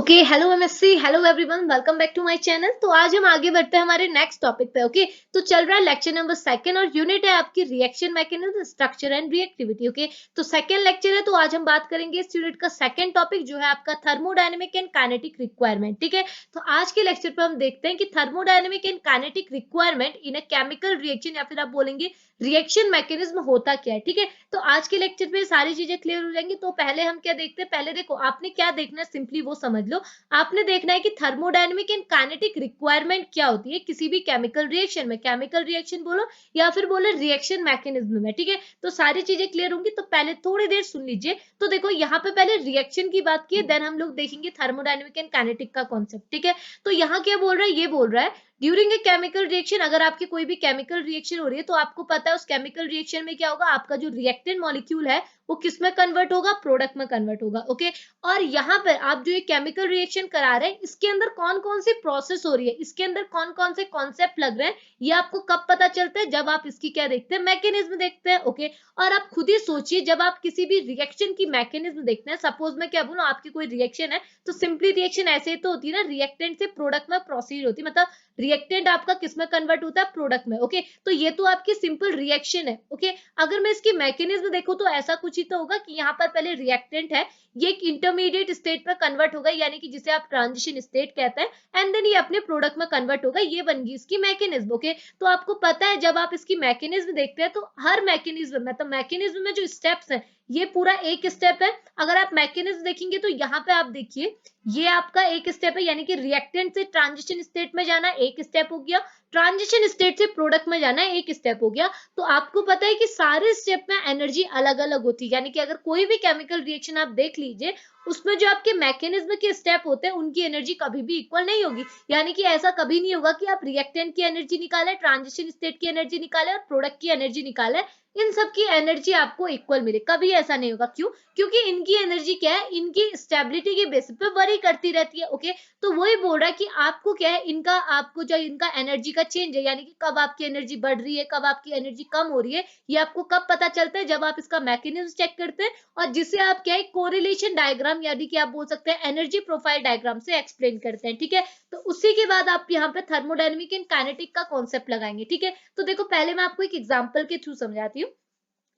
Okay, hello MSc, hello everyone, welcome back to my channel. तो आज हम आगे बढ़ते हैं हमारे नेक्स्ट टॉपिक पे। ओके, तो चल रहा है लेक्चर नंबर सेकंड और यूनिट है आपकी reaction mechanism, structure and reactivity. Okay, तो सेकंड लेक्चर है, तो आज हम बात करेंगे इस यूनिट का सेकंड टॉपिक जो है आपका थर्मोडायनेमिक एंड काइनेटिक रिक्वायरमेंट। ठीक है, तो आज के लेक्चर पे हम देखते हैं कि thermodynamic and kinetic requirement in a chemical reaction या फिर आप बोलेंगे रिएक्शन मैकेनिज्म होता क्या है। ठीक है, तो आज के लेक्चर पे सारी चीजें क्लियर हो जाएंगी। तो पहले हम क्या देखते हैं, पहले देखो आपने क्या देखना है, सिंपली वो समझ लो। आपने देखना है कि थर्मोडायनेमिक एंड काइनेटिक रिक्वायरमेंट क्या होती है किसी भी केमिकल रिएक्शन में। केमिकल रिएक्शन बोलो या फिर बोलो रिएक्शन मैकेनिज्म में। ठीक है, तो सारी चीजें क्लियर होंगी। तो पहले थोड़ी देर सुन लीजिए। तो देखो यहाँ पे पहले रिएक्शन की बात की है, देन हम लोग देखेंगे थर्मोडायनेमिक एंड काइनेटिक का कॉन्सेप्ट। ठीक है, तो यहाँ क्या बोल रहा है, ये बोल रहा है ड्यूरिंग ए केमिकल रिएक्शन, अगर आपकी कोई भी केमिकल रिएक्शन हो रही है तो आपको पता है उस केमिकल रिएक्शन में क्या होगा, आपका जो रिएक्टेंट मॉलिक्यूल है वो किस में कन्वर्ट होगा, प्रोडक्ट में कन्वर्ट होगा। ओके, और यहाँ पर आप जो ये केमिकल रिएक्शन करा रहे हैं इसके अंदर कौन कौन सी प्रोसेस हो रही है, इसके अंदर कौन कौन से कॉन्सेप्ट लग रहे हैं, ये आपको कब पता चलता है, जब आप इसकी क्या देखते हैं, मैकेनिज्म देखते हैं। ओके, और आप खुद ही सोचिए, जब आप किसी भी रिएक्शन की मैकेनिज्म देखते हैं, सपोज मैं क्या बोलूं, आपकी कोई रिएक्शन है तो सिंपली रिएक्शन ऐसे ही तो होती है ना, रिएक्टेंट से प्रोडक्ट में प्रोसीड होती है, मतलब रिएक्टेंट आपका किसमें कन्वर्ट होता है, प्रोडक्ट में। ओके, तो ये तो आपकी सिंपल रिएक्शन है। ओके, अगर मैं इसकी मैकेनिज्म देखूं तो ऐसा कुछ ही तो होगा कि यहाँ पर पहले रिएक्टेंट है, ये एक इंटरमीडिएट स्टेट में कन्वर्ट होगा, यानी कि जिसे आप ट्रांजिशन स्टेट कहते हैं, एंड देन ये अपने प्रोडक्ट में कन्वर्ट होगा, ये बन गई इसकी मैकेनिज्म। ओके, तो आपको पता है जब आप इसकी मैकेनिज्म देखते हैं तो हर मैकेनिज्म मतलब मैकेनिज्म में जो स्टेप्स हैं ये पूरा एक स्टेप है। अगर आप मैकेनिज्म देखेंगे तो यहाँ पे आप देखिए, ये आपका एक स्टेप है, यानी कि रिएक्टेंट से ट्रांजिशन स्टेट में जाना एक स्टेप हो गया, ट्रांजिशन स्टेट से प्रोडक्ट में जाना एक स्टेप हो गया। तो आपको पता है कि सारे स्टेप में एनर्जी अलग अलग होती है, यानी कि अगर कोई भी केमिकल रिएक्शन आप देख लीजिए उसमें जो आपके मैकेनिज्म के स्टेप होते हैं उनकी एनर्जी कभी भी इक्वल नहीं होगी। यानी कि ऐसा कभी नहीं होगा कि आप रिएक्टेंट की एनर्जी निकाले, ट्रांजिशन स्टेट की एनर्जी निकाले और प्रोडक्ट की एनर्जी निकाले, इन सब की एनर्जी आपको इक्वल मिले, कभी ऐसा नहीं होगा। क्यों? क्योंकि इनकी एनर्जी क्या है, इनकी स्टेबिलिटी के बेसिस पे वरी करती रहती है। ओके, तो वही बोल रहा है कि आपको क्या है, इनका आपको जो इनका एनर्जी का चेंज है, यानी कि कब आपकी एनर्जी बढ़ रही है, कब आपकी एनर्जी कम हो रही है, ये आपको कब पता चलता है, जब आप इसका मैकेनिज्म चेक करते हैं, और जिसे आप क्या है कोरिलेशन डायग्राम यानी कि आप बोल सकते हैं एनर्जी प्रोफाइल डायग्राम से एक्सप्लेन करते हैं। ठीक है, तो उसी के बाद आप यहाँ पे थर्मोडायनेमिक एंड काइनेटिक का कॉन्सेप्ट लगाएंगे। ठीक है, तो देखो पहले मैं आपको एक एग्जांपल के थ्रू समझाती हूँ।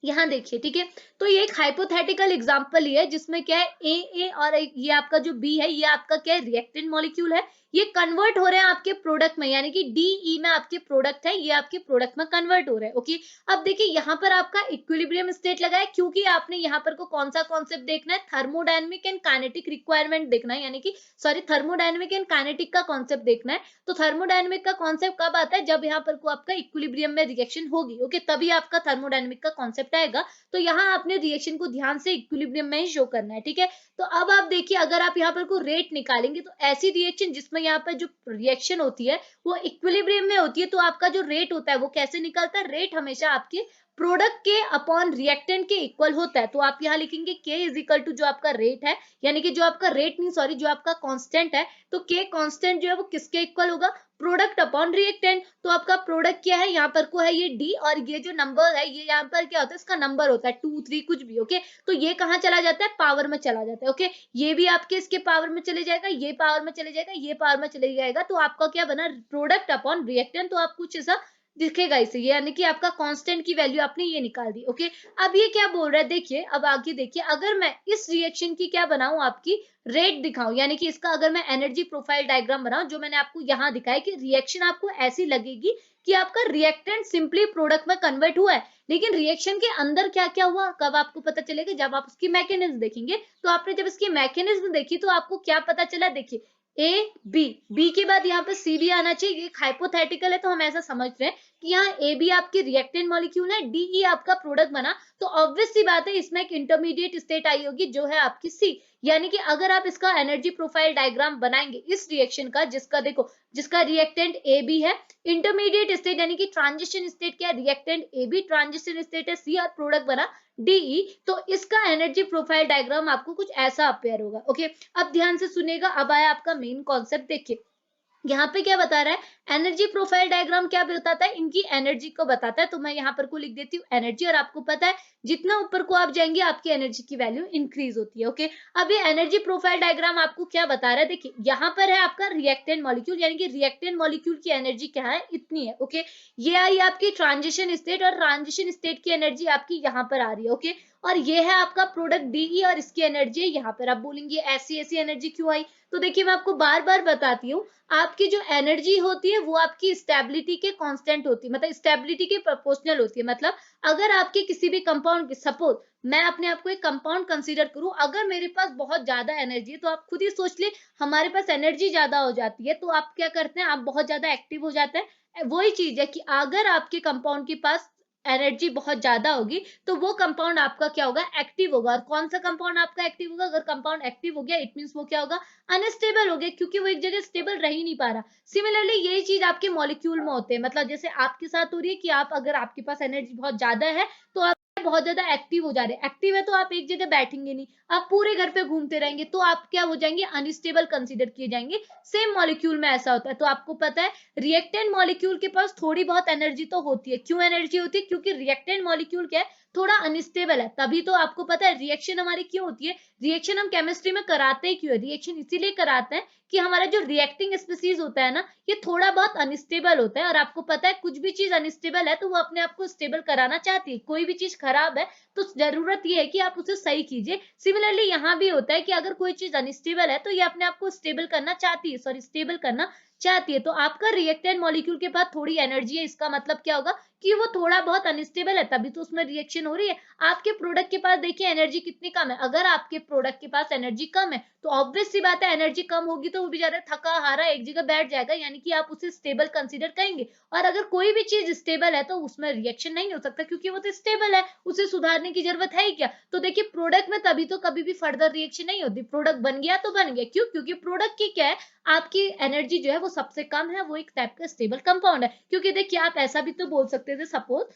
यहाँ देखिए, ठीक है, तो ये एक हाइपोथेटिकल एग्जांपल ही है जिसमें क्या है ए और ये आपका जो बी है, ये आपका क्या है, रिएक्टेंट मॉलिक्यूल है, ये कन्वर्ट हो रहे हैं आपके प्रोडक्ट में, यानी कि डी में आपके प्रोडक्ट है, ये आपके प्रोडक्ट में कन्वर्ट हो रहे हैं। ओके, अब देखिए यहाँ पर आपका इक्विलिब्रियम स्टेट लगा है, क्योंकि आपने यहाँ पर को कौन सा कॉन्सेप्ट देखना है, थर्मोडायनेमिक एंड काइनेटिक रिक्वायरमेंट देखना है, यानी कि सॉरी थर्मोडायनेमिक एंड काइनेटिक का कॉन्सेप्ट देखना है। तो थर्मोडायनेमिक का कॉन्सेप्ट कब आता है, जब यहाँ पर को आपका इक्विलिब्रियम में रिएक्शन होगी। ओके, तभी आपका थर्मोडायनेमिक का कॉन्सेप्ट आएगा। तो यहाँ आपने रिएक्शन को ध्यान से इक्विलिब्रियम में ही शो करना है। ठीक है, तो अब आप देखिए, अगर आप यहाँ पर को रेट निकालेंगे तो ऐसी रिएक्शन जिसमें यहाँ पर जो रिएक्शन होती है वो इक्विलिब्रियम में होती है, तो आपका जो रेट होता है वो कैसे निकलता है, रेट हमेशा आपके प्रोडक्ट के अपॉन रिएक्टेंट के इक्वल होता है। तो आप यहाँ लिखेंगे K इज इक्वल टू जो आपका रेट है, यानी कि जो आपका रेट नहीं सॉरी जो आपका कांस्टेंट है, तो K कांस्टेंट जो है वो किसके इक्वल होगा, प्रोडक्ट अपॉन रिएक्टेंट। तो आपका प्रोडक्ट क्या है, यहाँ पर को है ये डी, और ये जो नंबर है ये यहाँ पर क्या होता है, इसका नंबर होता है 2 3 कुछ भी। ओके, तो ये कहाँ चला जाता है, पावर में चला जाता है। ओके, ये भी आपके इसके पावर में चले जाएगा, ये पावर में चले जाएगा, ये पावर में चले जाएगा, तो आपका क्या बना, प्रोडक्ट अपॉन रिएक्टेंट। तो आप कुछ ऐसा दिखेगा इसे, यानी कि आपका कांस्टेंट की वैल्यू आपने ये निकाल दी। ओके, अब ये क्या बोल रहा है, देखिए अब आगे देखिए, अगर मैं इस रिएक्शन की क्या बनाऊं, आपकी रेट दिखाऊं, यानी कि इसका अगर मैं एनर्जी प्रोफाइल डायग्राम बनाऊं, जो मैंने आपको यहाँ दिखाया कि रिएक्शन आपको ऐसी लगेगी कि आपका रिएक्टेंट सिंपली प्रोडक्ट में कन्वर्ट हुआ है, लेकिन रिएक्शन के अंदर क्या क्या हुआ कब आपको पता चलेगा, जब आप उसकी मैकेनिज्म देखेंगे। तो आपने जब इसकी मैकेनिज्म देखी तो आपको क्या पता चला, देखिए ए बी, बी के बाद यहाँ पर सी भी आना चाहिए, ये हाइपोथेटिकल है तो हम ऐसा समझ रहे हैं कि यहाँ ए बी आपकी रिएक्टेंट मॉलिक्यूल है, डी ई आपका प्रोडक्ट बना, तो ऑब्वियस सी बात है इसमें एक इंटरमीडिएट स्टेट आई होगी जो है आपकी सी। यानी कि अगर आप इसका एनर्जी प्रोफाइल डायग्राम बनाएंगे इस रिएक्शन का, जिसका देखो जिसका रिएक्टेंट ए बी है, इंटरमीडिएट स्टेट यानी कि ट्रांजिशन स्टेट क्या है, reactant A B, transition state है सी, और प्रोडक्ट बना डीई, तो इसका एनर्जी प्रोफाइल डायग्राम आपको कुछ ऐसा अपेयर होगा। ओके, अब ध्यान से सुनिएगा, अब आया आपका मेन कॉन्सेप्ट। देखिए यहाँ पे क्या बता रहा है, एनर्जी प्रोफाइल डायग्राम क्या बताता है, इनकी एनर्जी को बताता है। तो मैं यहाँ पर को लिख देती हूँ एनर्जी, और आपको पता है जितना ऊपर को आप जाएंगे आपकी एनर्जी की वैल्यू इंक्रीज होती है। ओके, अब ये एनर्जी प्रोफाइल डायग्राम आपको क्या बता रहा है, देखिए यहाँ पर है आपका रिएक्टेंट मॉलिक्यूल, यानी कि रिएक्टेंट मॉलिक्यूल की एनर्जी क्या है, इतनी है। ओके, ये आई आपकी ट्रांजिशन स्टेट, और ट्रांजिशन स्टेट की एनर्जी आपकी यहाँ पर आ रही है। ओके, और ये है आपका प्रोडक्ट डीई, और इसकी एनर्जी है यहाँ पर। आप बोलेंगे ऐसी ऐसी एनर्जी क्यों आई, तो देखिए मैं आपको बार बार बताती हूँ, आपकी जो एनर्जी होती है वो आपकी स्टेबिलिटी के कांस्टेंट होती है, मतलब स्टेबिलिटी के प्रोपोर्शनल होती है। मतलब अगर आपके किसी भी कंपाउंड की, सपोज मैं अपने आप को एक कंपाउंड कंसीडर करूं, अगर मेरे पास बहुत ज्यादा एनर्जी है, तो आप खुद ही सोच ले, हमारे पास एनर्जी ज्यादा हो जाती है तो आप क्या करते हैं, आप बहुत ज्यादा एक्टिव हो जाते हैं। वही चीज है कि अगर आपके कंपाउंड के पास एनर्जी बहुत ज्यादा होगी, तो वो कंपाउंड आपका क्या होगा, एक्टिव होगा। और कौन सा कंपाउंड आपका एक्टिव होगा, अगर कंपाउंड एक्टिव हो गया, इट मींस वो क्या होगा, अनस्टेबल हो गया, क्योंकि वो एक जगह स्टेबल रह ही नहीं पा रहा। सिमिलरली यही चीज आपके मॉलिक्यूल में होते हैं, मतलब जैसे आपके साथ हो रही है कि आप, अगर आपके पास एनर्जी बहुत ज्यादा है तो आप बहुत ज्यादा एक्टिव हो जा रहे हैं। एक्टिव है तो आप एक जगह बैठेंगे नहीं, आप पूरे घर पे घूमते रहेंगे, तो आप क्या हो जाएंगे, अनस्टेबल कंसीडर किए जाएंगे। सेम मॉलिक्यूल में ऐसा होता है। तो आपको पता है रिएक्टेंट मॉलिक्यूल के पास थोड़ी बहुत एनर्जी तो होती है। क्यों एनर्जी होती है, क्योंकि रिएक्टेंट मॉलिक्यूल क्या है, थोड़ा अनस्टेबल है। तभी तो आपको पता है रिएक्शन हमारी क्यों होती है, रिएक्शन हम केमिस्ट्री में कराते ही क्यों है, रिएक्शन इसीलिए कराते हैं कि हमारा जो रिएक्टिंग स्पीसीज होता है ना, ये थोड़ा बहुत अनस्टेबल होता है। और आपको पता है कुछ भी चीज अनस्टेबल है तो वो अपने आप को स्टेबल कराना चाहती है। कोई भी चीज खराब है तो जरूरत ये है कि आप उसे सही कीजिए। सिमिलरली यहाँ भी होता है कि अगर कोई चीज अनस्टेबल है तो ये अपने आप को स्टेबल करना चाहती है, सॉरी स्टेबल करना चाहती है। तो आपका रिएक्टेंट मॉलिक्यूल के पास थोड़ी एनर्जी है, इसका मतलब क्या होगा कि वो थोड़ा बहुत अनस्टेबल है, तभी तो उसमें रिएक्शन हो रही है। आपके प्रोडक्ट के पास देखिए एनर्जी कितनी कम है, अगर आपके प्रोडक्ट के पास एनर्जी कम है तो ऑब्वियस सी बात है, एनर्जी कम होगी तो वो बेचारा थका हारा एक जगह बैठ जाएगा, यानी कि आप उसे स्टेबल कंसीडर करेंगे। और अगर कोई भी चीज स्टेबल है तो उसमें रिएक्शन नहीं हो सकता, क्योंकि वो तो स्टेबल है, उसे सुधारने की जरूरत है ही क्या। तो देखिए प्रोडक्ट में तभी तो कभी भी फर्दर रिएक्शन नहीं होती, प्रोडक्ट बन गया तो बन गया, क्यों, क्योंकि प्रोडक्ट की क्या है, आपकी एनर्जी जो है वो सबसे कम है, वो एक टाइप का स्टेबल कंपाउंड है। क्योंकि देखिए आप ऐसा भी तो बोल सकते थे, सपोज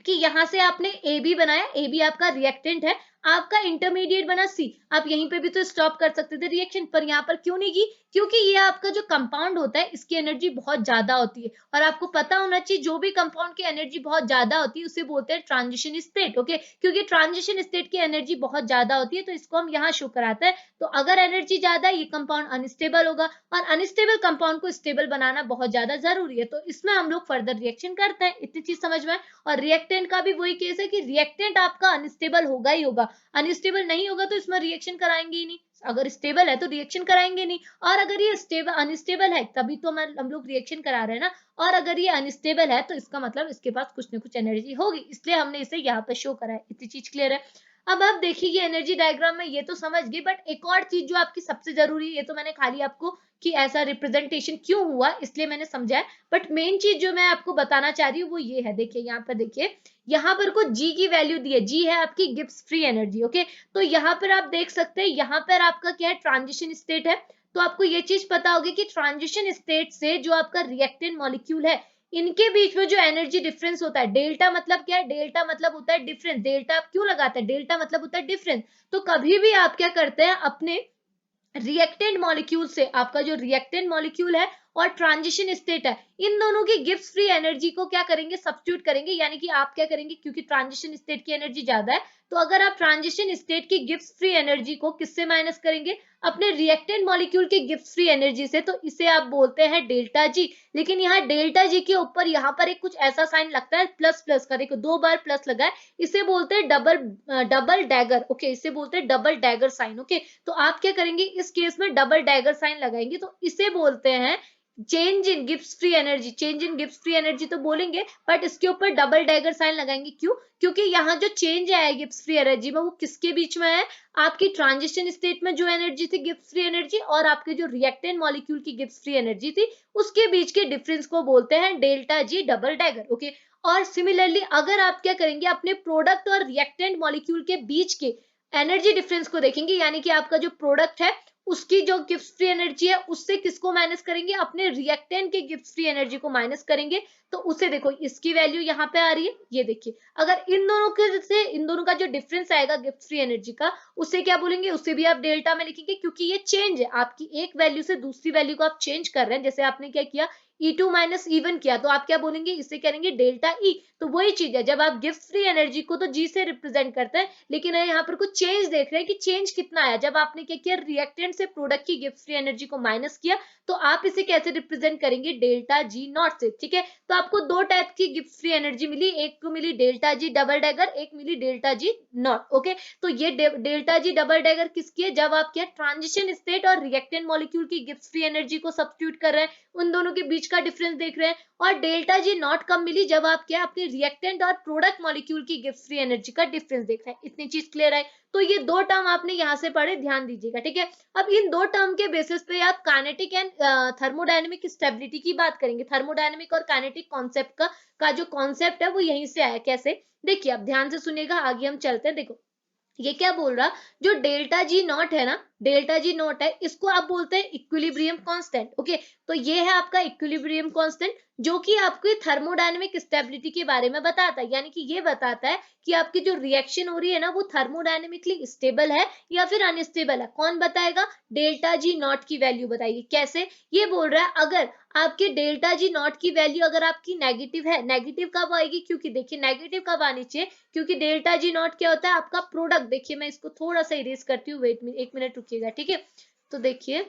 कि यहां से आपने ए बी बनाया, ए बी आपका रिएक्टेंट है, आपका इंटरमीडिएट बना सी, आप यहीं पे भी तो स्टॉप कर सकते थे रिएक्शन, पर यहाँ पर क्यों नहीं की, क्योंकि ये आपका जो कंपाउंड होता है इसकी एनर्जी बहुत ज्यादा होती है। और आपको पता होना चाहिए जो भी कंपाउंड की एनर्जी बहुत ज्यादा होती है उसे बोलते हैं ट्रांजिशन स्टेट। ओके, क्योंकि ट्रांजिशन स्टेट की एनर्जी बहुत ज्यादा होती है तो इसको हम यहाँ शो कराते हैं। तो अगर एनर्जी ज्यादा है, ये कंपाउंड अनस्टेबल होगा, और अनस्टेबल कंपाउंड को स्टेबल बनाना बहुत ज्यादा जरूरी है, तो इसमें हम लोग फर्दर रिएक्शन करते हैं। इतनी चीज समझ में। और रिएक्टेंट का भी वही केस है कि रिएक्टेंट आपका अनस्टेबल होगा ही होगा, अनस्टेबल नहीं होगा तो इसमें रिएक्शन कराएंगे ही नहीं, अगर स्टेबल है तो रिएक्शन कराएंगे नहीं। और अगर ये स्टेबल अनस्टेबल है तभी तो हम लोग रिएक्शन करा रहे हैं ना, और अगर ये अनस्टेबल है तो इसका मतलब इसके पास कुछ ना कुछ एनर्जी होगी, इसलिए हमने इसे यहाँ पे शो करा है। इतनी चीज क्लियर है। अब आप देखिए ये एनर्जी डायग्राम में ये तो समझ गए, बट एक और चीज जो आपकी सबसे जरूरी है, ये तो मैंने खाली आपको कि ऐसा रिप्रेजेंटेशन क्यों हुआ इसलिए मैंने समझाया, बट मेन चीज जो मैं आपको बताना चाह रही हूँ वो ये है। देखिए यहाँ पर, देखिए यहाँ पर को जी की वैल्यू दी है, जी है आपकी गिब्स फ्री एनर्जी। ओके, तो यहाँ पर आप देख सकते हैं, यहाँ पर आपका क्या है, ट्रांजिशन स्टेट है। तो आपको ये चीज पता होगी कि ट्रांजिशन स्टेट से जो आपका रिएक्टेंट मॉलिक्यूल है, इनके बीच में जो एनर्जी डिफरेंस होता है, डेल्टा मतलब क्या है, डेल्टा मतलब होता है डिफरेंस। डेल्टा आप क्यों लगाते हैं, डेल्टा मतलब होता है डिफरेंस। तो कभी भी आप क्या करते हैं, अपने रिएक्टेंट मॉलिक्यूल से, आपका जो रिएक्टेंट मॉलिक्यूल है और ट्रांजिशन स्टेट है, इन दोनों की गिब्स फ्री एनर्जी को क्या करेंगे, सब्स्टिट्यूट करेंगे। यानी कि आप क्या करेंगे, क्योंकि ट्रांजिशन स्टेट की एनर्जी ज्यादा है, तो अगर आप ट्रांजिशन स्टेट की गिब्स फ्री एनर्जी को किससे माइनस करेंगे, अपने रिएक्टेंट मॉलिक्यूल की गिब्स फ्री एनर्जी से, तो इसे आप बोलते हैं डेल्टा जी। लेकिन यहाँ डेल्टा जी के ऊपर यहाँ पर एक कुछ ऐसा साइन लगता है प्लस प्लस का, देखो दो बार प्लस लगा है, इसे बोलते हैं डबल डैगर। ओके, इसे बोलते हैं डबल डैगर साइन। ओके, तो आप क्या करेंगे, इस केस में डबल डैगर साइन लगाएंगे, तो इसे बोलते हैं change in Gibbs free energy. Change in Gibbs free energy तो बोलेंगे, बट इसके ऊपर डबल डैगर साइन लगाएंगे। क्यों, क्योंकि यहाँ जो चेंज आया गिब्स फ्री एनर्जी में, वो किसके बीच में है, आपकी ट्रांजिशन स्टेट में जो एनर्जी थी गिब्स फ्री एनर्जी, और आपके जो रिएक्टेंट मॉलिक्यूल की गिब्स फ्री एनर्जी थी, उसके बीच के डिफरेंस को बोलते हैं delta G double dagger. Okay, और सिमिलरली अगर आप क्या करेंगे, अपने प्रोडक्ट और रिएक्टेंट मॉलिक्यूल के बीच के एनर्जी डिफरेंस को देखेंगे, यानी कि आपका जो प्रोडक्ट है उसकी जो गिफ्ट फ्री एनर्जी है उससे किसको माइनस करेंगे, अपने रिएक्टेंट के गिफ्ट फ्री एनर्जी को माइनस करेंगे। तो उसे देखो इसकी वैल्यू यहाँ पे आ रही है, ये देखिए अगर इन दोनों के से इन दोनों का जो डिफरेंस आएगा गिफ्ट फ्री एनर्जी का, उसे क्या बोलेंगे, उसे भी आप डेल्टा में लिखेंगे, क्योंकि ये चेंज है, आपकी एक वैल्यू से दूसरी वैल्यू को आप चेंज कर रहे हैं। जैसे आपने क्या किया, E2 माइनस E1 किया, तो आप क्या बोलेंगे, इसे करेंगे डेल्टा E। तो वही चीज है, जब आप गिफ्ट फ्री एनर्जी को तो G से रिप्रेजेंट करते हैं, लेकिन यहाँ पर कुछ चेंज देख रहे हैं कि चेंज कितना आया, जब आपने क्या किया, रिएक्टेंट से प्रोडक्ट की गिफ्ट फ्री एनर्जी को माइनस किया, तो आप इसे कैसे रिप्रेजेंट करेंगे, डेल्टा G नॉट से। ठीक है, तो आपको दो टाइप की गिफ्ट फ्री एनर्जी मिली, एक को मिली डेल्टा G डबल डैगर, एक मिली डेल्टा G नॉट। ओके, तो ये डेल्टा G डबल डैगर किसकी है, जब आप क्या ट्रांजिशन स्टेट और रिएक्टेंट मॉलिक्यूल की गिफ्ट फ्री एनर्जी को सब्स्टिट्यूट कर रहे हैं, उन दोनों के बीच का डिफरेंस देख रहे हैं। और डेल्टा G नॉट कब मिली, जब आप क्या अपने रिएक्टेंट और प्रोडक्ट मॉलिक्यूल की गिफ्ट फ्री एनर्जी का डिफरेंस देख रहे हैं। इतनी चीज क्लियर है। तो ये दो टर्म आपने यहाँ से पढ़े, ध्यान दीजिएगा। ठीक है, अब इन दो टर्म के बेसिस पे आप काइनेटिक एंड थर्मोडायनेमिक स्टेबिलिटी की बात करेंगे। थर्मोडायनेमिक और काइनेटिक कॉन्सेप्ट का जो कॉन्सेप्ट है वो यहीं से आया। कैसे, देखिए आप ध्यान से सुनिएगा, आगे हम चलते हैं। देखो ये क्या बोल रहा, जो डेल्टा G नॉट है ना, डेल्टा G नॉट है, इसको आप बोलते हैं इक्विलिब्रियम कांस्टेंट। ओके, तो ये है आपका इक्विलिब्रियम कांस्टेंट, जो कि आपको थर्मोडायनेमिक स्टेबिलिटी के बारे में बताता है। यानी कि ये बताता है कि आपकी जो रिएक्शन हो रही है ना, वो थर्मोडायनेमिकली स्टेबल है या फिर अनस्टेबल है। कौन बताएगा, डेल्टा G नॉट की वैल्यू बताइए। कैसे, ये बोल रहा है अगर आपके डेल्टा G नॉट की वैल्यू अगर आपकी नेगेटिव है, नेगेटिव कब आएगी, क्योंकि देखिए नेगेटिव कब आनी चाहिए, क्योंकि डेल्टा G नॉट क्या होता है, आपका प्रोडक्ट। देखिए मैं इसको थोड़ा सा इरेज करती हूँ, वेट में एक मिनट रुकिएगा। ठीक है, तो देखिए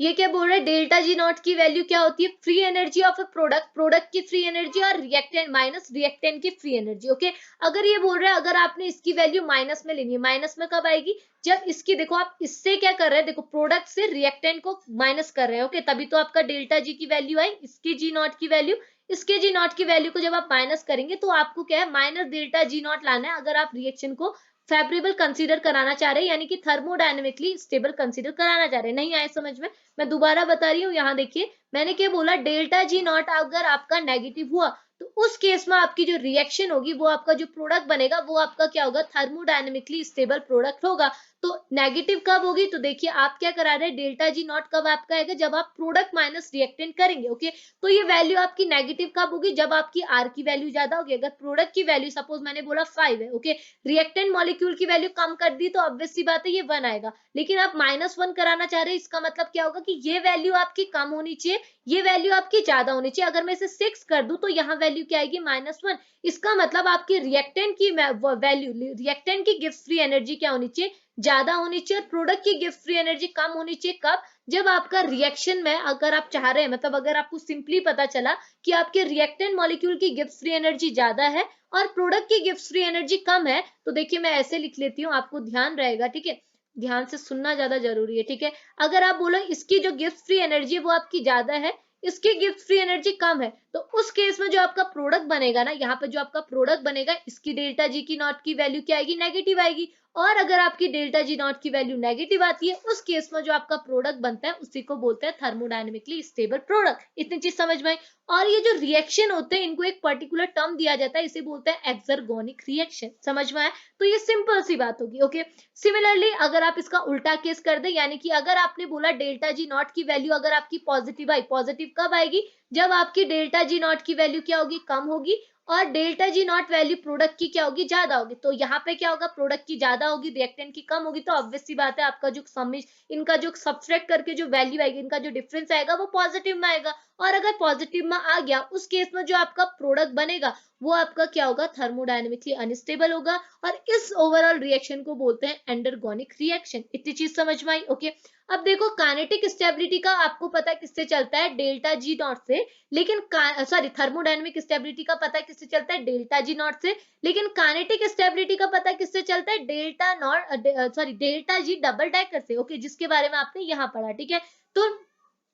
ये क्या बोल रहा है, डेल्टा G नॉट की वैल्यू क्या होती है, free energy of a product, product की फ्री एनर्जी और रिएक्टेंट माइनस रिएक्टेंट की फ्री एनर्जी। ओके, अगर ये बोल रहा है अगर आपने इसकी वैल्यू माइनस में लेनी है, माइनस में कब आएगी, जब इसकी, देखो आप इससे क्या कर रहे हैं, देखो प्रोडक्ट से रिएक्टेंट को माइनस कर रहे हैं। ओके, तभी तो आपका डेल्टा G की वैल्यू आई, इसकी G नॉट की वैल्यू, इसके G नॉट की वैल्यू को जब आप माइनस करेंगे तो आपको क्या है, माइनस डेल्टा G नॉट लाना है, अगर आप रिएक्शन को फेवरेबल कंसीडर कराना चाह रहे हैं, यानी कि थर्मोडायनेमिकली स्टेबल कंसीडर कराना चाह रहे हैं। नहीं आए समझ में, मैं दोबारा बता रही हूँ। यहाँ देखिए मैंने क्या बोला, डेल्टा G नॉट अगर आपका नेगेटिव हुआ, तो उस केस में आपकी जो रिएक्शन होगी, वो आपका जो प्रोडक्ट बनेगा, वो आपका क्या होगा, थर्मोडायनेमिकली स्टेबल प्रोडक्ट होगा। तो नेगेटिव कब होगी, तो देखिए आप क्या करा रहे हैं, डेल्टा G नॉट कब आपका आएगा, जब आप प्रोडक्ट माइनस रिएक्टेंट करेंगे। ओके, तो ये वैल्यू आपकी नेगेटिव कब होगी, जब आपकी R की वैल्यू ज्यादा होगी। अगर प्रोडक्ट की वैल्यू सपोज मैंने बोला 5 है, ओके, रिएक्टेंट मॉलिक्यूल की वैल्यू कम कर दी, तो ऑब्वियस सी बात है ये 1 आएगा। लेकिन आप -1 कराना चाह रहे हैं, इसका मतलब क्या होगा कि ये वैल्यू आपकी कम होनी चाहिए, ये वैल्यू आपकी ज्यादा होनी चाहिए। अगर मैं इसे 6 कर दूं, तो यहाँ वैल्यू क्या आएगी, -1। इसका मतलब आपकी रिएक्टेंट की वैल्यू, रिएक्टेंट की गिफ्ट फ्री एनर्जी क्या होनी चाहिए, ज्यादा होनी चाहिए, और प्रोडक्ट की गिफ्ट फ्री एनर्जी कम होनी चाहिए। कब, जब आपका रिएक्शन में, अगर आप चाह रहे हैं, मतलब अगर आपको सिंपली पता चला कि आपके रिएक्टेंट मॉलिक्यूल की गिफ्ट फ्री एनर्जी ज्यादा है और प्रोडक्ट की गिफ्ट फ्री एनर्जी कम है, तो देखिए मैं ऐसे लिख लेती हूँ, आपको ध्यान रहेगा। ठीक है, ध्यान से सुनना ज्यादा जरूरी है। ठीक है, अगर आप बोलो इसकी जो गिफ्ट फ्री एनर्जी है वो आपकी ज्यादा है, इसकी गिफ्ट फ्री एनर्जी कम है, तो उस केस में जो आपका प्रोडक्ट बनेगा ना, यहाँ पे जो आपका प्रोडक्ट बनेगा, इसकी डेल्टा G की नॉट की वैल्यू क्या आएगी, नेगेटिव आएगी। और अगर आपकी डेल्टा G नॉट की वैल्यू नेगेटिव आती है, उस केस में जो आपका प्रोडक्ट बनता है उसी को बोलते हैं थर्मोडायनेमिकली स्टेबल प्रोडक्ट। इतनी चीज समझ में आई। और ये जो रिएक्शन होते हैं, इनको एक पर्टिकुलर टर्म दिया जाता है, इसे बोलते हैं एक्सर्गोनिक रिएक्शन। समझ में आया, तो ये सिंपल सी बात होगी। ओके, सिमिलरली अगर आप इसका उल्टा केस कर दे, यानी कि अगर आपने बोला डेल्टा G नॉट की वैल्यू अगर आपकी पॉजिटिव आई, पॉजिटिव कब आएगी, जब आपकी डेल्टा G नॉट की वैल्यू क्या होगी, कम होगी, और delta G not value product की क्या होगी, ज्यादा होगी। तो यहाँ पे क्या होगा, प्रोडक्ट की ज्यादा होगी, रिएक्टेंट की कम होगी, तो ऑब्वियस सी बात है आपका जो समिश, इनका जो सब्सट्रैक्ट करके जो वैल्यू आएगी, इनका जो डिफरेंस आएगा, वो पॉजिटिव में आएगा। और अगर पॉजिटिव में आ गया, उस केस में जो आपका प्रोडक्ट बनेगा, वो आपका क्या होगा, थर्मोडायनेमिकली अनस्टेबल होगा। और इस ओवरऑल रिएक्शन को बोलते हैं एंडरगोनिक रिएक्शन। इतनी चीज समझ में आई। ओके, अब देखो काइनेटिक स्टेबिलिटी का आपको पता है किससे चलता है, डेल्टा G नॉट से। लेकिन सॉरी, थर्मोडायनेमिक स्टेबिलिटी का पता है किससे चलता है, डेल्टा G नॉट से। लेकिन काइनेटिक स्टेबिलिटी का पता है किससे चलता है, delta naught, sorry delta G double dagger से। ओके, जिसके बारे में आपने यहाँ पढ़ा। ठीक है, तो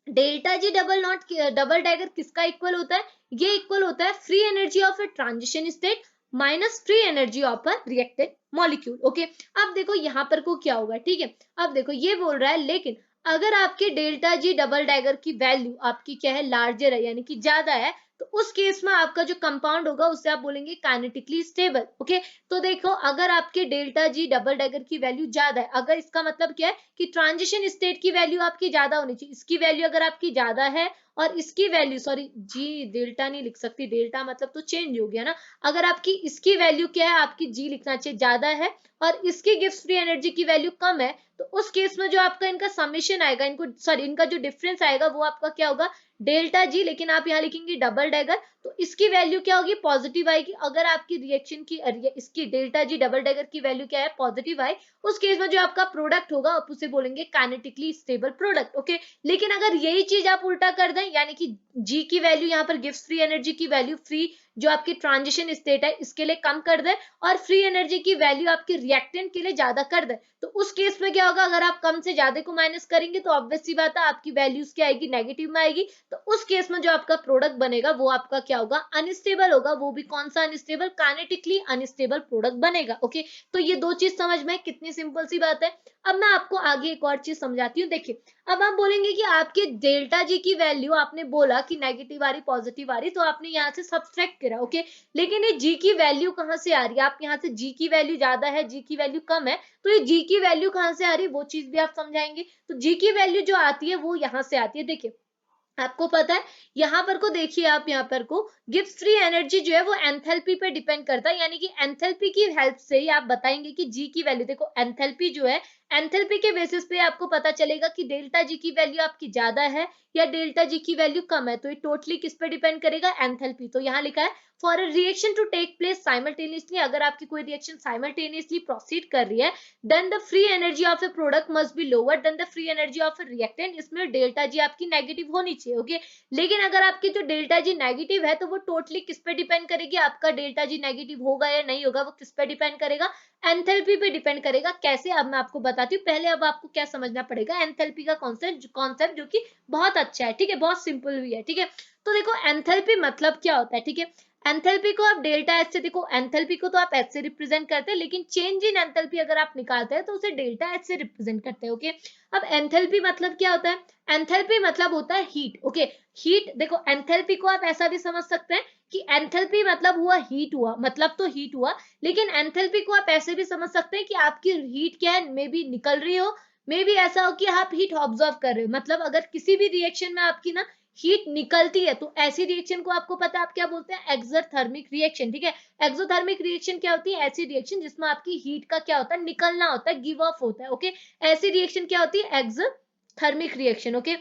delta G double not, double dagger किसका इक्वल होता है, ये इक्वल होता है free energy of a transition state minus free energy of a reacted molecule. Okay, अब देखो यहाँ पर को क्या होगा। ठीक है, अब देखो ये बोल रहा है, लेकिन अगर आपके डेल्टा G डबल डैगर की वैल्यू आपकी क्या है, लार्जर है, यानी कि ज्यादा है, तो उस केस में आपका जो कंपाउंड होगा उससे आप बोलेंगे काइनेटिकली स्टेबल। ओके, तो देखो अगर आपके डेल्टा जी डबल डेगर की वैल्यू ज्यादा है, अगर इसका मतलब क्या है कि ट्रांजिशन स्टेट की वैल्यू आपकी ज्यादा होनी चाहिए, इसकी वैल्यू अगर आपकी ज्यादा है और इसकी वैल्यू, सॉरी जी डेल्टा नहीं लिख सकती, डेल्टा मतलब तो चेंज हो गया ना, अगर आपकी इसकी वैल्यू क्या है, आपकी जी लिखना चाहिए ज्यादा है और इसकी गिब्स फ्री एनर्जी की वैल्यू कम है, तो उस केस में जो आपका इनका समेशन आएगा, इनको सॉरी इनका जो डिफरेंस आएगा वो आपका क्या होगा, डेल्टा जी, लेकिन आप यहाँ लिखेंगे डबल डेगर, तो इसकी वैल्यू क्या होगी, पॉजिटिव आएगी। अगर आपकी रिएक्शन की इसकी डेल्टा जी डबल डेगर की वैल्यू क्या है, पॉजिटिव आए, उस केस में जो आपका प्रोडक्ट होगा आप उसे बोलेंगे काइनेटिकली स्टेबल प्रोडक्ट। ओके, लेकिन अगर यही चीज आप उल्टा कर दें, यानी कि जी की वैल्यू यहाँ पर गिव्स फ्री एनर्जी की वैल्यू फ्री जो आपकी ट्रांजिशन स्टेट है इसके लिए कम कर दे और फ्री एनर्जी की वैल्यू आपके रिएक्टेंट के लिए ज्यादा कर दे, तो उस केस में क्या होगा, अगर आप कम से ज्यादा को माइनस करेंगे तो ऑब्वियस सी बात है आपकी वैल्यूज क्या आएगी, नेगेटिव में आएगी, तो उस केस में जो आपका प्रोडक्ट बनेगा वो आपका क्या होगा, अनस्टेबल होगा। वो भी कौन सा अनस्टेबल, काइनेटिकली अनस्टेबल प्रोडक्ट बनेगा। ओके, तो ये दो चीज समझ में कितनी सिंपल सी बात है। अब मैं आपको आगे एक और चीज समझाती हूँ। देखिए, अब आप बोलेंगे कि आपके डेल्टा जी की वैल्यू आपने बोला कि नेगेटिव आ रही पॉजिटिव आ रही, तो आपने यहाँ से सब्सट्रैक्ट करा। ओके, लेकिन ये जी की वैल्यू कहाँ से आ रही है, आप यहाँ से जी की वैल्यू ज्यादा है, जी की वैल्यू कम है, तो ये जी की वैल्यू कहाँ से आ रही है वो चीज भी आप समझाएंगे। तो जी की वैल्यू जो आती है वो यहाँ से आती है। देखिए, आपको पता है यहाँ पर को देखिए, आप यहाँ पर को गिब्स फ्री एनर्जी जो है वो एंथैल्पी पे डिपेंड करता है, यानी कि एंथैल्पी की हेल्प से ही आप बताएंगे कि जी की वैल्यू, देखो एंथैल्पी जो है, एंथैल्पी के बेसिस पे आपको पता चलेगा कि डेल्टा जी की वैल्यू आपकी ज्यादा है या डेल्टा जी की वैल्यू कम है, तो ये टोटली किस पे डिपेंड करेगा, एंथैल्पी। तो यहाँ लिखा है for a reaction to take place simultaneously, अगर आपकी कोई रिएक्शन साइमल्टेनियसली प्रोसीड कर रही है, then the free energy of a product must be lower than the free energy of a reactant, इसमें डेल्टा जी आपकी नेगेटिव होनी चाहिए। ओके, लेकिन अगर आपकी जो डेल्टा जी नेगेटिव है तो वो टोटली किस पे डिपेंड करेगी, आपका डेल्टा जी नेगेटिव होगा या नहीं होगा, वो किस पे डिपेंड करेगा, एंथैल्पी पे डिपेंड करेगा। कैसे, अब मैं आपको बताती हूँ। पहले अब आपको क्या समझना पड़ेगा, एंथैल्पी का कॉन्सेप्ट जो कि बहुत अच्छा है, ठीक है, बहुत सिंपल भी है, ठीक है। तो देखो एंथैल्पी मतलब क्या होता है, ठीक है, एंथैल्पी को आप डेल्टा एच से, देखो एंथैल्पी को तो आप एच से रिप्रेजेंट करते हैं, लेकिन चेंज इन एंथैल्पी अगर आप निकालते हैं तो उसे डेल्टा एच से रिप्रेजेंट करते हैं। ओके, अब एंथैल्पी मतलब क्या होता है, एंथैल्पी मतलब होता है हीट। ओके, हीट, देखो एंथैल्पी को आप ऐसा भी समझ सकते हैं कि एंथैल्पी मतलब हुआ हीट, हुआ मतलब तो हीट हुआ, लेकिन एंथैल्पी को आप ऐसे भी समझ सकते हैं कि आपकी हीट क्या है, मे बी निकल रही हो, मे बी ऐसा हो कि आप हीट ऑब्जर्व कर रहे हो, मतलब अगर किसी भी रिएक्शन में आपकी ना हीट निकलती है तो ऐसी रिएक्शन को आपको पता है आप क्या बोलते हैं, एक्सोथर्मिक रिएक्शन। ठीक है, एक्सोथर्मिक रिएक्शन क्या होती है, ऐसी रिएक्शन जिसमें आपकी हीट का क्या होता है, निकलना होता है, गिव ऑफ होता है। ओके, ऐसी रिएक्शन क्या होती है, एक्सोथर्मिक रिएक्शन। ओके,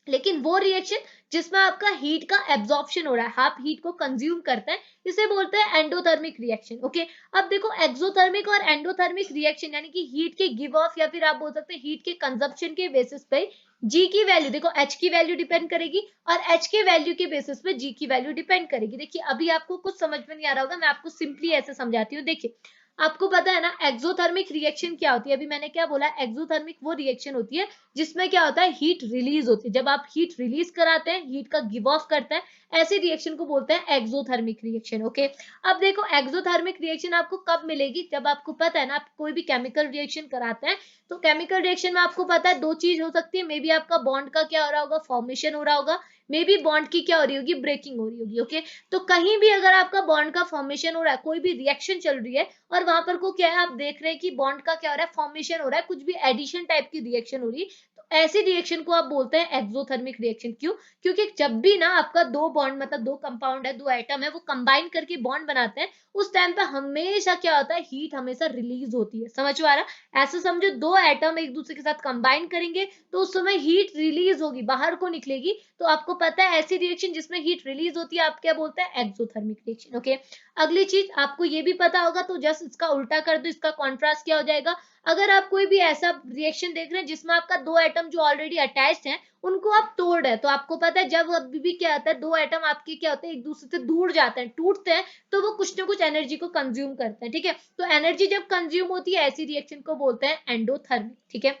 लेकिन वो रिएक्शन जिसमें आपका हीट का एब्जॉर्प्शन हो रहा है, आप हीट को कंज्यूम करते हैं, इसे बोलते हैं एंडोथर्मिक रिएक्शन। ओके, अब देखो एक्सोथर्मिक और एंडोथर्मिक रिएक्शन यानी कि हीट के गिव ऑफ या फिर आप बोल सकते हैं हीट के कंजप्शन के बेसिस पे जी की वैल्यू, देखो एच की वैल्यू डिपेंड करेगी और एच के वैल्यू के बेसिस पे जी की वैल्यू डिपेंड करेगी। देखिए अभी आपको कुछ समझ में नहीं आ रहा होगा, मैं आपको सिंपली ऐसे समझाती हूँ। देखिए, आपको पता है ना एक्सोथर्मिक रिएक्शन क्या होती है, अभी मैंने क्या बोला, एक्सोथर्मिक वो रिएक्शन होती है जिसमें क्या होता है, हीट रिलीज होती है। जब आप हीट रिलीज कराते हैं, हीट का गिव ऑफ करते हैं, ऐसी रिएक्शन को बोलते हैं एक्सोथर्मिक रिएक्शन। ओके, अब देखो एक्सोथर्मिक रिएक्शन आपको कब मिलेगी, जब आपको पता है ना, आप कोई भी केमिकल रिएक्शन कराते हैं तो केमिकल रिएक्शन में आपको पता है दो चीज हो सकती है, मे बी आपका बॉन्ड का क्या हो रहा होगा, फॉर्मेशन हो रहा होगा, मे बी बॉन्ड की क्या हो रही होगी, ब्रेकिंग हो रही होगी। ओके, तो कहीं भी अगर आपका बॉन्ड का फॉर्मेशन हो रहा है, कोई भी रिएक्शन चल रही है और वहां पर को क्या है, आप देख रहे हैं कि बॉन्ड का क्या हो रहा है, फॉर्मेशन हो रहा है, कुछ भी एडिशन टाइप की रिएक्शन हो रही है, तो ऐसी रिएक्शन को आप बोलते हैं एक्सोथर्मिक रिएक्शन। क्यों, क्योंकि जब भी ना आपका दो बॉन्ड मतलब दो कंपाउंड है, दो एटम है, वो कंबाइन करके बॉन्ड बनाते हैं, उस टाइम पे हमेशा क्या होता है, हीट हमेशा रिलीज होती है। समझ में आ रहा है, ऐसे समझो दो एटम एक दूसरे के साथ कंबाइन करेंगे तो उस समय हीट रिलीज होगी, बाहर को निकलेगी, तो आपको पता है ऐसी रिएक्शन जिसमें हीट रिलीज होती है आप क्या बोलते हैं, एक्सोथर्मिक रिएक्शन। ओके, अगली चीज आपको ये भी पता होगा, तो जस्ट इसका उल्टा कर दो, इसका कॉन्ट्रास्ट क्या हो जाएगा, अगर आप कोई भी ऐसा रिएक्शन देख रहे हैं जिसमें आपका दो एटम जो ऑलरेडी अटैच्ड हैं उनको आप तोड़ रहे हैं, तो आपको पता है जब अभी भी क्या होता है, दो एटम आपके क्या होते हैं, एक दूसरे से दूर जाते हैं, टूटते हैं, तो वो कुछ ना कुछ एनर्जी को कंज्यूम करते हैं। ठीक है, तो एनर्जी जब कंज्यूम होती है ऐसी रिएक्शन को बोलते हैं एंडोथर्मिक। ठीक है,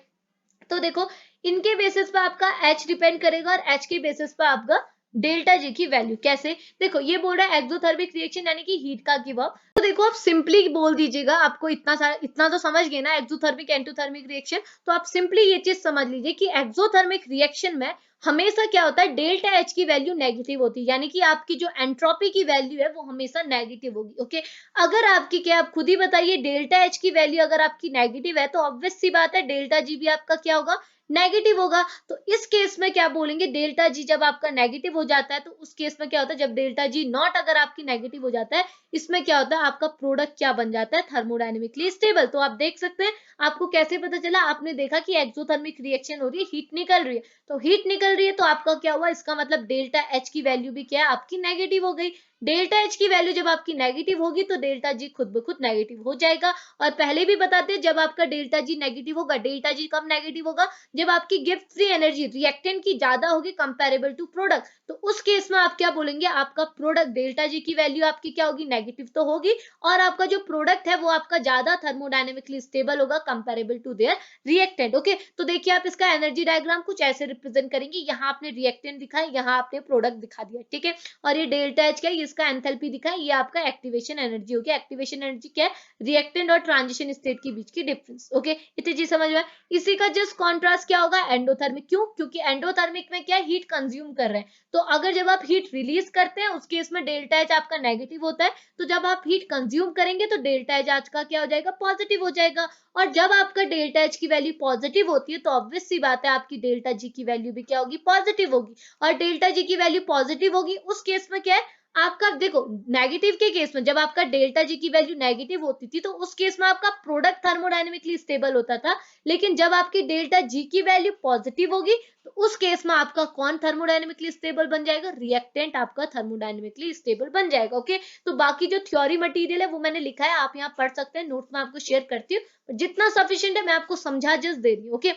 तो देखो इनके बेसिस पे आपका एच डिपेंड करेगा और एच के बेसिस पे आपका डेल्टा जी की वैल्यू। कैसे, देखो ये बोल रहा है एक्सोथर्मिक रिएक्शन यानी कि हीट का गिव अप, तो देखो आप सिंपली बोल दीजिएगा, आपको इतना सारा इतना तो समझ गए ना एक्सोथर्मिक एंडोथर्मिक रिएक्शन, तो आप सिंपली ये चीज समझ लीजिए कि एक्सोथर्मिक रिएक्शन में हमेशा क्या होता है, डेल्टा एच की वैल्यू नेगेटिव होती है, यानी कि आपकी जो एंट्रोपी की वैल्यू है वो हमेशा नेगेटिव होगी। ओके, अगर आपकी, क्या आप खुद ही बताइए, डेल्टा एच की वैल्यू अगर आपकी नेगेटिव है तो ऑब्वियस सी बात है डेल्टा जी भी आपका क्या होगा, नेगेटिव होगा। तो इस केस में क्या बोलेंगे, डेल्टा जी जब आपका नेगेटिव हो जाता है तो उस केस में क्या होता है, जब डेल्टा जी नॉट अगर आपकी नेगेटिव हो जाता है, इसमें क्या होता है, आपका प्रोडक्ट क्या बन जाता है, थर्मोडायनेमिकली स्टेबल। तो आप देख सकते हैं, आपको कैसे पता चला, आपने देखा कि एक्सोथर्मिक रिएक्शन हो रही है, हीट निकल रही है, तो हीट निकल रही है तो आपका क्या हुआ, इसका मतलब डेल्टा एच की वैल्यू भी क्या है, आपकी नेगेटिव हो गई। डेल्टा एच की वैल्यू जब आपकी नेगेटिव होगी तो डेल्टा जी खुद ब खुद नेगेटिव हो जाएगा। और पहले भी बताते हैं, जब आपका डेल्टा जी नेगेटिव होगा, डेल्टा जी कब नेगेटिव होगा, जब आपकी गिफ्ट फ्री एनर्जी रिएक्टेंट की ज्यादा होगी कंपेरेबल टू प्रोडक्ट, तो उस केस में आप क्या बोलेंगे, आपका प्रोडक्ट डेल्टा जी की वैल्यू आपकी क्या होगी, नेगेटिव तो होगी, और आपका जो प्रोडक्ट है वो आपका ज्यादा थर्मोडायनेमिकली स्टेबल होगा comparable to their reactant. Okay, तो देखिए आप इसका एनर्जी डायग्राम कुछ ऐसे रिप्रेजेंट करेंगे, यहाँ आपने रिएक्टेंट दिखा है, यहाँ आपने प्रोडक्ट दिखा दिया, ठीक है। और ये डेल्टा एच क्या है, इसका एंथैल्पी दिखा है, ये आपका एक्टिवेशन एनर्जी होगी। एक्टिवेशन एनर्जी क्या है, रिएक्टेंट और ट्रांजिशन स्टेट के बीच की डिफरेंस। ओके, इतनी चीज समझ में आए? इसी का जस्ट कॉन्ट्रास्ट क्या होगा, एंडोथर्मिक। क्यों? क्योंकि एंडोथर्मिक में क्या, हीट कंज्यूम कर रहे हैं, तो अगर जब आप हीट रिलीज करते हैं उस केस में डेल्टा एच आपका नेगेटिव होता है, तो जब आप हीट कंज्यूम करेंगे तो डेल्टा एच आज का क्या हो जाएगा, पॉजिटिव हो जाएगा। और जब आपका डेल्टा एच की वैल्यू पॉजिटिव होती है तो ऑब्वियस सी बात है आपकी डेल्टा जी की वैल्यू भी क्या होगी, पॉजिटिव होगी। और डेल्टा जी की वैल्यू पॉजिटिव होगी उस केस में क्या है, आपका देखो, नेगेटिव के केस में जब आपका डेल्टा जी की वैल्यू नेगेटिव होती थी तो उस केस में आपका प्रोडक्ट थर्मोडायनेमिकली स्टेबल होता था। लेकिन जब आपकी डेल्टा जी की वैल्यू पॉजिटिव होगी तो उस केस में आपका कौन थर्मोडायनेमिकली स्टेबल बन जाएगा, रिएक्टेंट आपका थर्मोडायनेमिकली स्टेबल बन जाएगा। ओके, तो बाकी जो थ्योरी मटेरियल है वो मैंने लिखा है, आप यहाँ पढ़ सकते हैं, नोट्स में आपको शेयर करती हूँ, जितना सफिशिएंट है मैं आपको समझा जस्ट दे रही हूँ। ओके,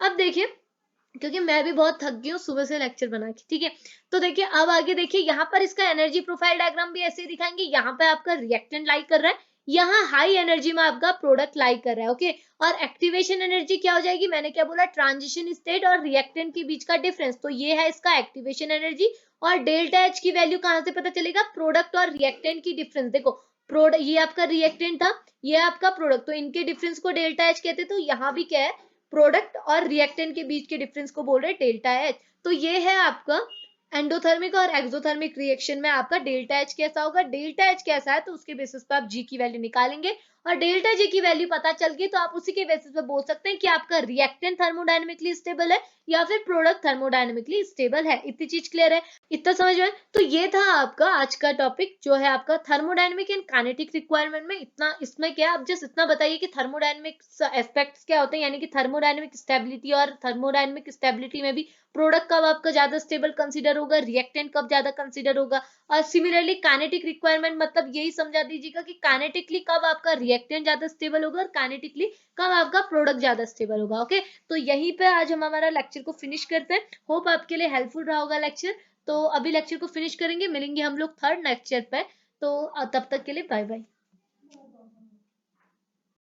अब देखिए, क्योंकि मैं भी बहुत थक गई हूँ सुबह से लेक्चर बना के, ठीक है। तो देखिए अब आगे देखिए, यहाँ पर इसका एनर्जी प्रोफाइल डायग्राम भी ऐसे ही दिखाएंगे, यहाँ पे आपका रिएक्टेंट लाई कर रहा है, यहाँ हाई एनर्जी में आपका प्रोडक्ट लाई कर रहा है। ओके, और एक्टिवेशन एनर्जी क्या हो जाएगी, मैंने क्या बोला, ट्रांजिशन स्टेट और रिएक्टेंट के बीच का डिफरेंस, तो ये है इसका एक्टिवेशन एनर्जी। और डेल्टा एच की वैल्यू कहां से पता चलेगा, प्रोडक्ट और रिएक्टेंट की डिफरेंस। देखो, प्रोडक्ट ये आपका रिएक्टेंट था, ये आपका प्रोडक्ट, तो इनके डिफरेंस को डेल्टा एच कहते हैं, तो यहाँ भी क्या है, प्रोडक्ट और रिएक्टेंट के बीच के डिफरेंस को बोल रहे हैं डेल्टा एच। तो ये है आपका एंडोथर्मिक और एक्सोथर्मिक रिएक्शन में आपका डेल्टा एच कैसा होगा, डेल्टा एच कैसा है तो उसके बेसिस पे आप जी की वैल्यू निकालेंगे, और डेल्टा जी की वैल्यू पता चल गई तो आप उसी के बेसिस पे बोल सकते हैं कि आपका रिएक्टेंट थर्मोडायनेमिकली स्टेबल है या फिर प्रोडक्ट थर्मोडायनेमिकली स्टेबल है। इतनी चीज क्लियर है, इतना समझ में? तो ये था आपका आज का टॉपिक, जो है आपका थर्मोडायनेमिक एंड काइनेटिक रिक्वायरमेंट में इतना। इसमें क्या, आप जस्ट इतना बताइए कि थर्मोडायनेमिक एस्पेक्ट्स क्या होते हैं, यानी कि थर्मोडायनेमिक स्टेबिलिटी, और थर्मोडायनेमिक स्टेबिलिटी में भी प्रोडक्ट कब आपका ज्यादा स्टेबल कंसीडर होगा, रिएक्टेंट कब ज्यादा कंसीडर होगा। और सिमिलरली काइनेटिक रिक्वायरमेंट मतलब यही समझा दीजिएगा कि काइनेटिकली कब आपका रिएक्टेंट ज्यादा स्टेबल होगा और काइनेटिकली कब आपका प्रोडक्ट ज्यादा स्टेबल होगा। ओके, तो यहीं पे आज हम हमारा लेक्चर को फिनिश करते हैं। होप आपके लिए हेल्पफुल रहा होगा लेक्चर। तो अभी लेक्चर को फिनिश करेंगे, मिलेंगे हम लोग थर्ड लेक्चर पे। तो तब तक के लिए बाय बाय।